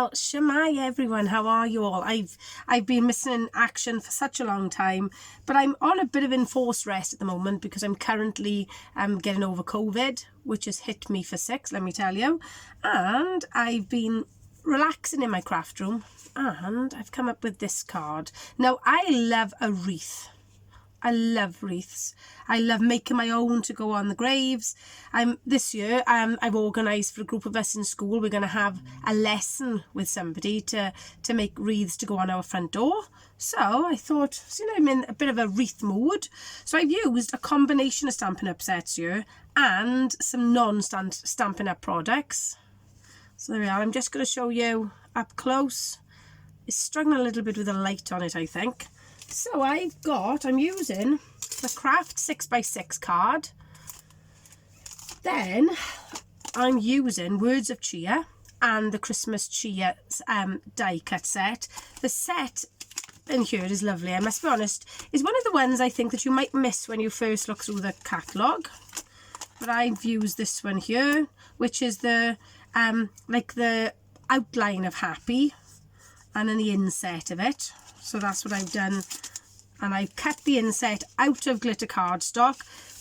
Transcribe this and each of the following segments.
Well, shemai everyone, how are you all? I've been missing in action for such a long time, but I'm on a bit of enforced rest at the moment because I'm currently getting over COVID, which has hit me for 6, let me tell you. And I've been relaxing in my craft room and I've come up with this card. Now, I love a wreath. I love wreaths. I love making my own to go on the graves. This year, I've organised for a group of us in school. We're going to have a lesson with somebody to make wreaths to go on our front door. So I thought, I'm in a bit of a wreath mood. So I've used a combination of Stampin' Up sets here and some non-Stampin' Up products. So there we are. I'm just going to show you up close. It's struggling a little bit with the light on it, I think. So I'm using the Craft 6x6 card. Then I'm using Words of Cheer and the Christmas Cheer die cut set. The set in here is lovely, I must be honest. It's one of the ones I think that you might miss when you first look through the catalogue. But I've used this one here, which is the like the outline of Happy and then the inset of it. So that's what I've done, and I've cut the inset out of glitter cardstock.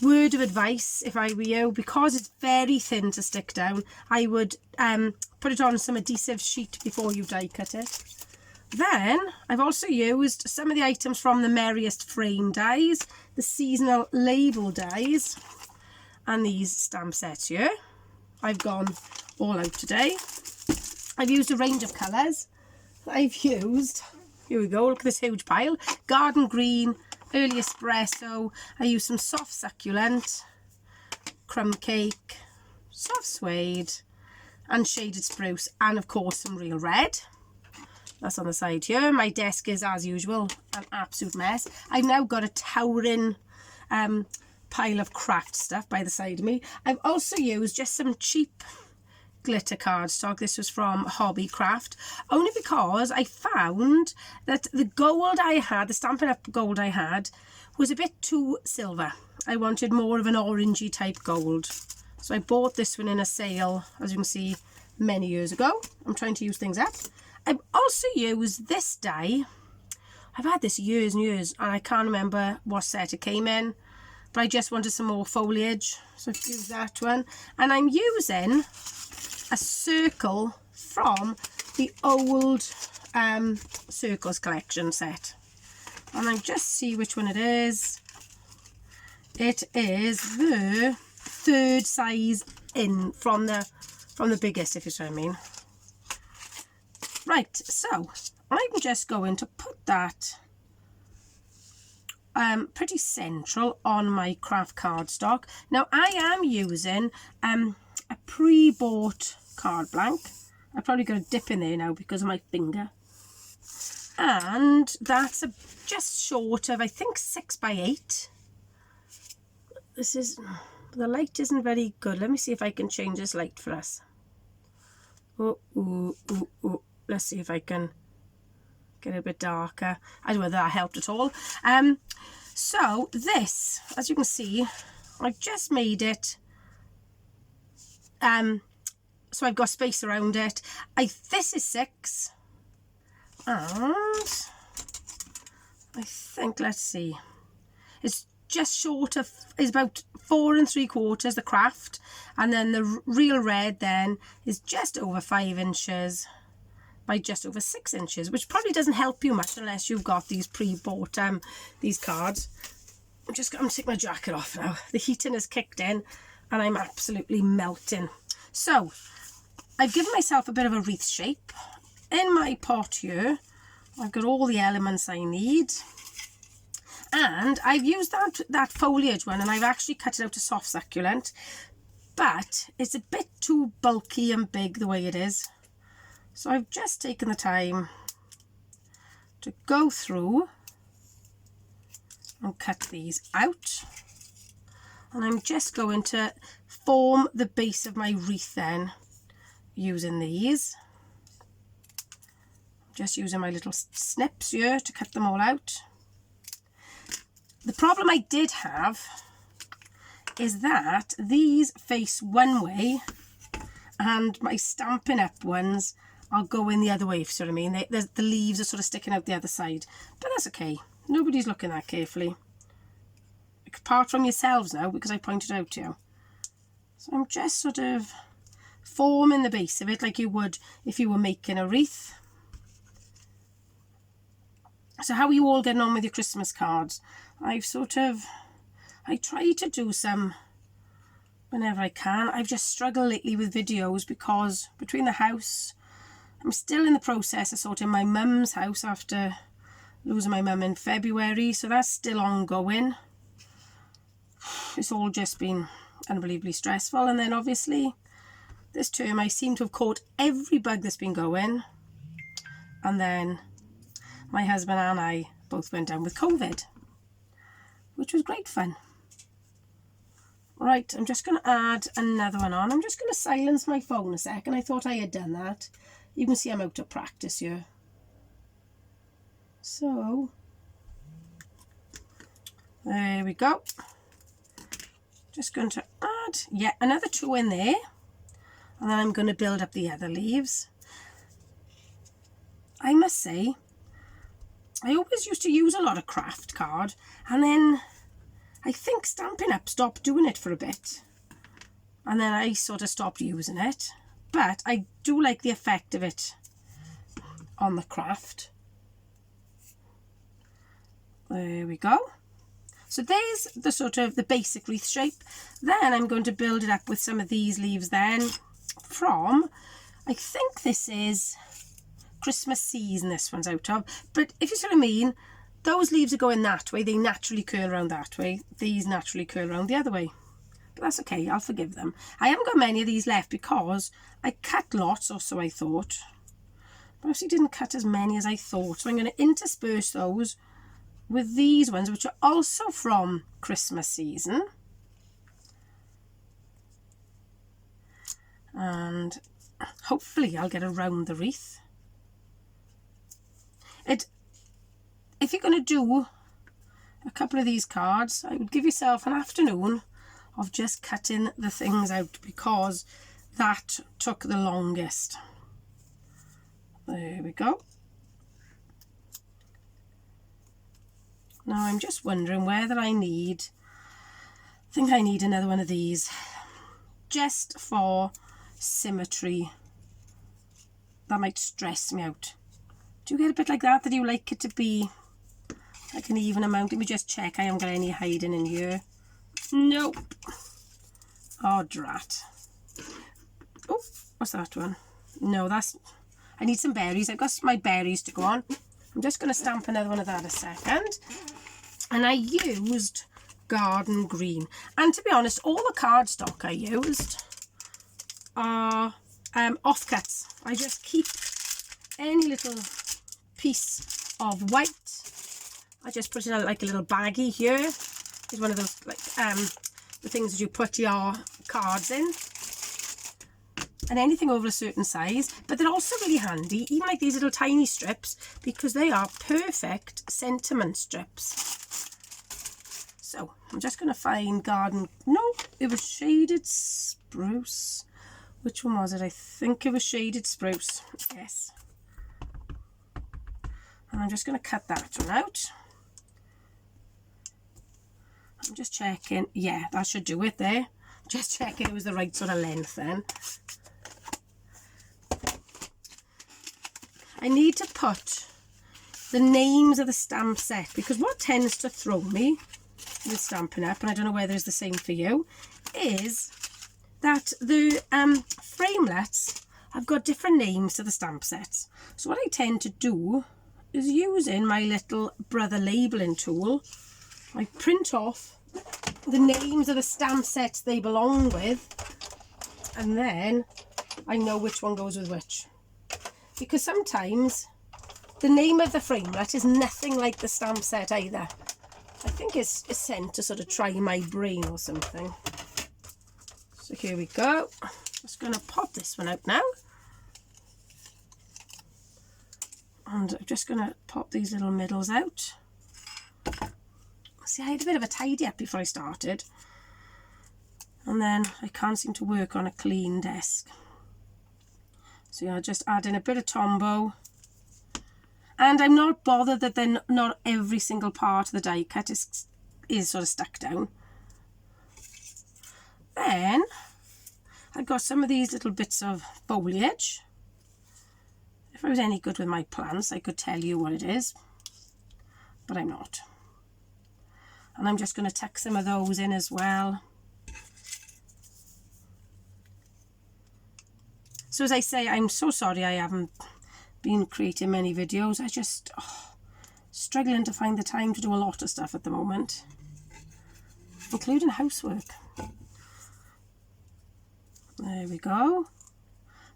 Word of advice, if I were you, because it's very thin to stick down, I would put it on some adhesive sheet before you die cut it. Then I've also used some of the items from the Merriest Frame dies, the seasonal label dies, and these stamp sets here. I've gone all out today. I've used a range of colours. I've used, here we go, look at this huge pile. Garden Green, Early Espresso. I used some Soft Succulent, Crumb Cake, Soft Suede, and Shaded Spruce, and of course some Real Red. That's on the side here. My desk is, as usual, an absolute mess. I've now got a towering pile of craft stuff by the side of me. I've also used just some cheap glitter cardstock. This was from Hobbycraft, only because I found that the gold I had, the Stampin' Up gold I had, was a bit too silver. I wanted more of an orangey type gold. So I bought this one in a sale, as you can see, many years ago. I'm trying to use things up. I've also used this die. I've had this years and years, and I can't remember what set it came in, but I just wanted some more foliage, so I've used that one. And I'm using a circle from the old Circles collection set, and I just see which one it is. It is the 3rd size in from the biggest, if you see what I mean. Right, so I'm just going to put that pretty central on my craft cardstock. Now I am using a pre-bought card blank. I've probably got a dip in there now because of my finger, and that's just short of, I think, 6x8. This is, the light isn't very good. Let me see if I can change this light for us. Let's see if I can get it a bit darker. I don't know whether that helped at all. So this, as you can see, I've just made it so I've got space around it. This is 6, and I think, let's see, it's just short of, is about 4 3/4 the craft, and then the Real Red then is just over 5 inches by just over 6 inches, which probably doesn't help you much unless you've got these pre-bought these cards. I'm going to take my jacket off now. The heating has kicked in and I'm absolutely melting. So I've given myself a bit of a wreath shape. In my pot here, I've got all the elements I need, and I've used that foliage one, and I've actually cut it out to Soft Succulent, but it's a bit too bulky and big the way it is. So I've just taken the time to go through and cut these out, and I'm just going to form the base of my wreath then using these. Just using my little snips here to cut them all out. The problem I did have is that these face one way and my Stampin' Up ones are going the other way, if you see what I mean. The leaves are sort of sticking out the other side. But that's okay. Nobody's looking that carefully. Apart from yourselves now, because I pointed out to you. So I'm just sort of forming the base of it like you would if you were making a wreath. So how are you all getting on with your Christmas cards? I try to do some whenever I can. I've just struggled lately with videos because between the house, I'm still in the process of sorting my mum's house after losing my mum in February, so that's still ongoing. It's all just been unbelievably stressful, and then obviously this term I seem to have caught every bug that's been going, and then my husband and I both went down with COVID, which was great fun. Right, I'm just going to add another one on. I'm just going to silence my phone a second. I thought I had done that. You can see I'm out of practice here. So, there we go. Just going to add yet another 2 in there. And then I'm going to build up the other leaves. I must say, I always used to use a lot of craft card, and then I think Stampin' Up stopped doing it for a bit, and then I sort of stopped using it. But I do like the effect of it on the craft. There we go. So there's the sort of the basic wreath shape. Then I'm going to build it up with some of these leaves then from, I think this is Christmas season this one's out of, but if you see what I mean, those leaves are going that way, they naturally curl around that way, these naturally curl around the other way, but that's okay, I'll forgive them. I haven't got many of these left because I cut lots, or so I thought, but actually didn't cut as many as I thought, so I'm going to intersperse those with these ones, which are also from Christmas season, and hopefully I'll get around the wreath. If you're going to do a couple of these cards, I would give yourself an afternoon of just cutting the things out, because that took the longest. There we go. Now I'm just wondering whether I think I need another one of these just for symmetry. That might stress me out. Do you get a bit like that you like it to be like an even amount? Let me just check I haven't got any hiding in here. Nope. Oh, drat. Oh, what's that one? No, I need some berries. I've got my berries to go on. I'm just going to stamp another one of that a second. And I used garden green. And to be honest, all the cardstock I used are offcuts. I just keep any little piece of white. I just put it in like a little baggie here. It's one of those like the things that you put your cards in. And anything over a certain size, but they're also really handy, even like these little tiny strips, because they are perfect sentiment strips. So I'm just going to find garden, no, it was shaded spruce. Which one was it? I think it was shaded spruce, yes. And I'm just going to cut that one out. I'm just checking, yeah, that should do it there. Just checking it was the right sort of length then. I need to put the names of the stamp set, because what tends to throw me with Stampin' Up, and I don't know whether it's the same for you, is that the framelets have got different names to the stamp sets. So what I tend to do is, using my little brother labelling tool, I print off the names of the stamp sets they belong with, and then I know which one goes with which. Because sometimes the name of the framelit is nothing like the stamp set either. I think it's sent to sort of try my brain or something. So here we go. Just going to pop this one out now. And I'm just going to pop these little middles out. See, I had a bit of a tidy up before I started. And then I can't seem to work on a clean desk. So you'll just add in a bit of Tombow. And I'm not bothered that then not every single part of the die cut is sort of stuck down. Then I've got some of these little bits of foliage. If I was any good with my plants, I could tell you what it is, but I'm not. And I'm just going to tuck some of those in as well. So as I say, I'm so sorry I haven't been creating many videos. I just struggling to find the time to do a lot of stuff at the moment, including housework. There we go.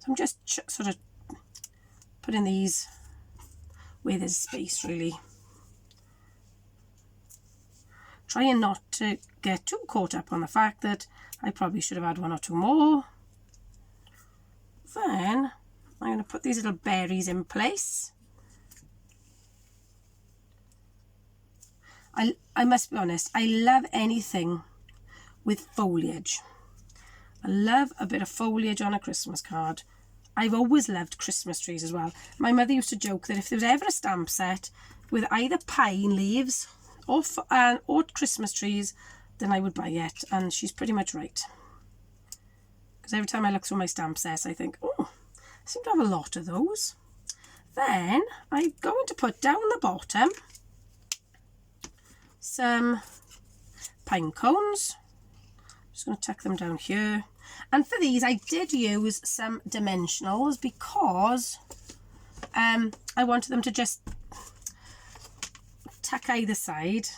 So I'm just sort of putting these where there's space, really. Trying not to get too caught up on the fact that I probably should have had one or two more. Then I'm going to put these little berries in place. I must be honest, I love anything with foliage. I love a bit of foliage on a Christmas card. I've always loved Christmas trees as well. My mother used to joke that if there was ever a stamp set with either pine leaves or Christmas trees, then I would buy it. And she's pretty much right. Because every time I look through my stamp sets, I think, oh, I seem to have a lot of those. Then I'm going to put down the bottom some pine cones. Just going to tuck them down here. And for these, I did use some dimensionals because I wanted them to just tuck either side.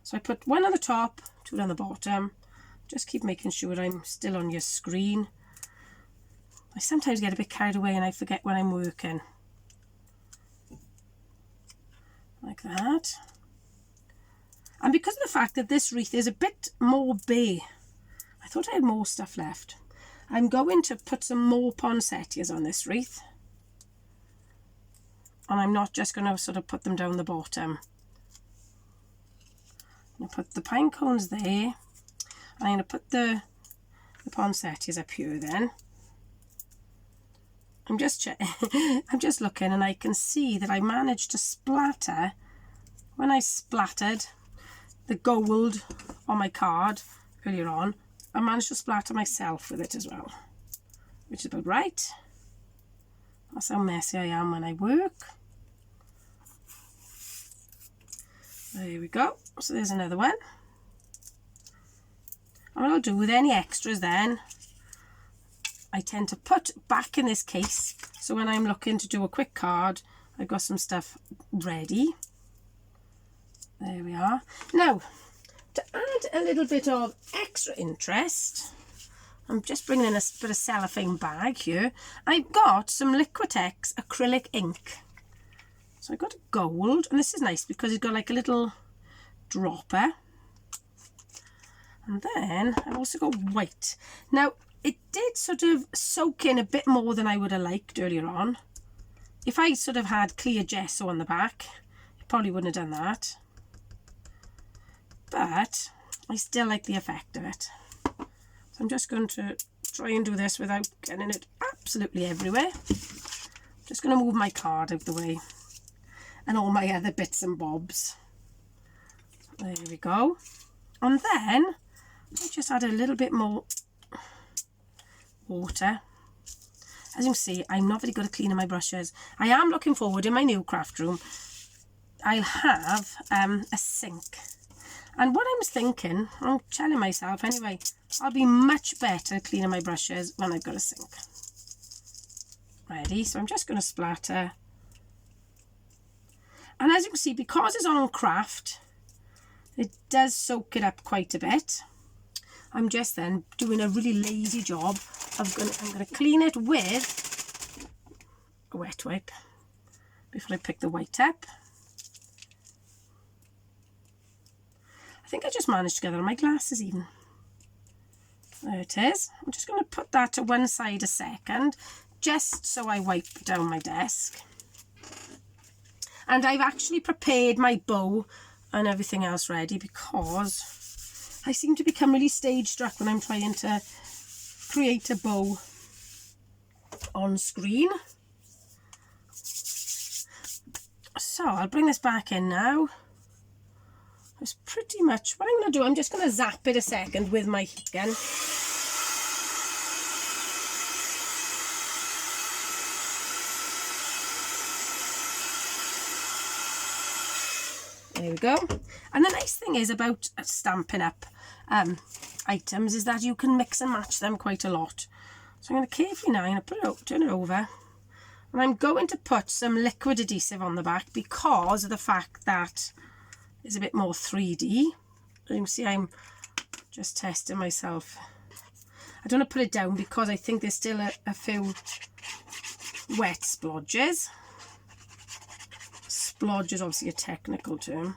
So I put one on the top, two on the bottom. Just keep making sure I'm still on your screen. I sometimes get a bit carried away and I forget when I'm working. Like that. And because of the fact that this wreath is a bit more bare, I thought I had more stuff left. I'm going to put some more poinsettias on this wreath. And I'm not just going to sort of put them down the bottom. I'm going to put the pine cones there. I'm going to put the poinsettias up here then. I'm just looking and I can see that I managed to splatter, when I splattered the gold on my card earlier on, I managed to splatter myself with it as well, which is about right. That's how messy I am when I work. There we go. So there's another one. And what I'll do with any extras then, I tend to put back in this case. So when I'm looking to do a quick card, I've got some stuff ready. There we are. Now, to add a little bit of extra interest, I'm just bringing in a bit of cellophane bag here. I've got some Liquitex acrylic ink. So I've got gold, and this is nice because it's got like a little dropper. And then I've also got white. Now, it did sort of soak in a bit more than I would have liked earlier on. If I sort of had clear gesso on the back, it probably wouldn't have done that. But I still like the effect of it. So I'm just going to try and do this without getting it absolutely everywhere. Just going to move my card out the way. And all my other bits and bobs. There we go. And then I just add a little bit more water. As you can see, I'm not very good at cleaning my brushes. I am looking forward in my new craft room. I'll have a sink. And what I was thinking, I'm telling myself anyway, I'll be much better at cleaning my brushes when I've got a sink. Ready? So I'm just going to splatter. And as you can see, because it's on craft, it does soak it up quite a bit. I'm just then doing a really lazy job of I'm going to clean it with a wet wipe before I pick the white up. I think I just managed to get it on my glasses even. There it is. I'm just going to put that to one side a second, just so I wipe down my desk. And I've actually prepared my bow and everything else ready because I seem to become really stage struck when I'm trying to create a bow. on screen. So I'll bring this back in now. It's pretty much what I'm going to do. I'm just going to zap it a second with my heat gun. There we go. And the nice thing is about Stampin' Up items is that you can mix and match them quite a lot. So I'm going to carefully now, I'm going to put it out, turn it over. And I'm going to put some liquid adhesive on the back because of the fact that it's a bit more 3D. You can see I'm just testing myself. I don't want to put it down because I think there's still a few wet splodges. Splodge is obviously a technical term.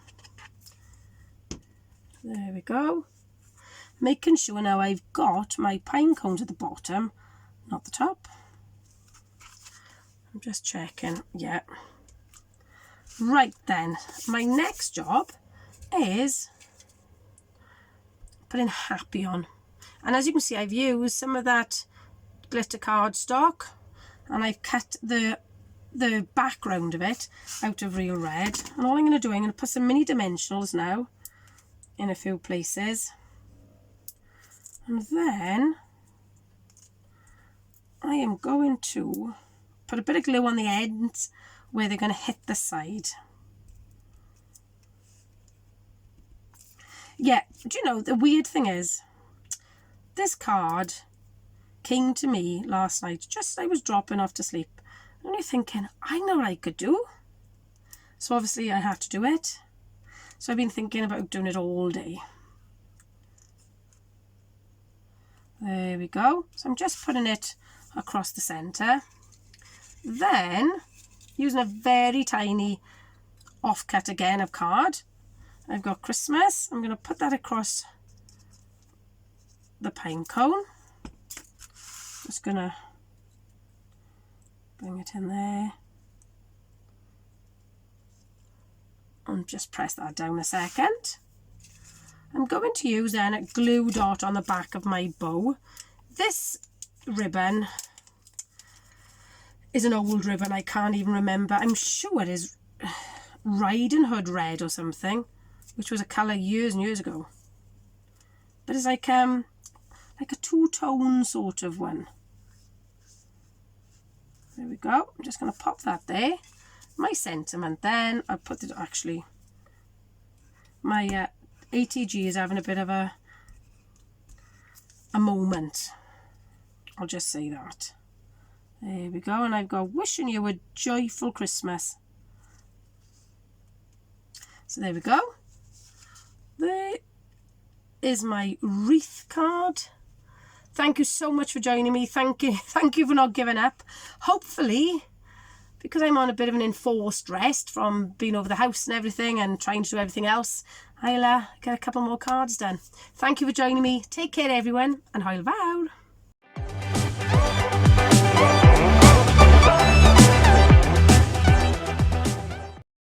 There we go. Making sure now I've got my pine cones at the bottom, not the top. I'm just checking, yeah. Right then, my next job is putting happy on. And as you can see, I've used some of that glitter cardstock and I've cut the background of it out of real red. And all I'm going to do, I'm going to put some mini dimensionals now in a few places. And then I am going to put a bit of glue on the ends where they're going to hit the side. Yeah, do you know, the weird thing is, this card came to me last night, just as I was dropping off to sleep. And you're thinking, I know what I could do. So obviously I had to do it. So I've been thinking about doing it all day. There we go. So I'm just putting it across the centre. Then, using a very tiny offcut again of card, I've got Christmas. I'm going to put that across the pine cone. Just going to bring it in there. And just press that down a second. I'm going to use then a glue dot on the back of my bow. This ribbon is an old ribbon, I can't even remember. I'm sure it is Riding Hood red or something, which was a colour years and years ago. But it's like a two-tone sort of one. There we go. I'm just going to pop that there. My sentiment then, I put it actually, my ATG is having a bit of a moment. I'll just say that. There we go. And I've got wishing you a joyful Christmas. So there we go. There is my wreath card. Thank you so much for joining me. Thank you for not giving up. Hopefully, because I'm on a bit of an enforced rest from being over the house and everything and trying to do everything else, I'll get a couple more cards done. Thank you for joining me. Take care everyone, and hwyl fawr.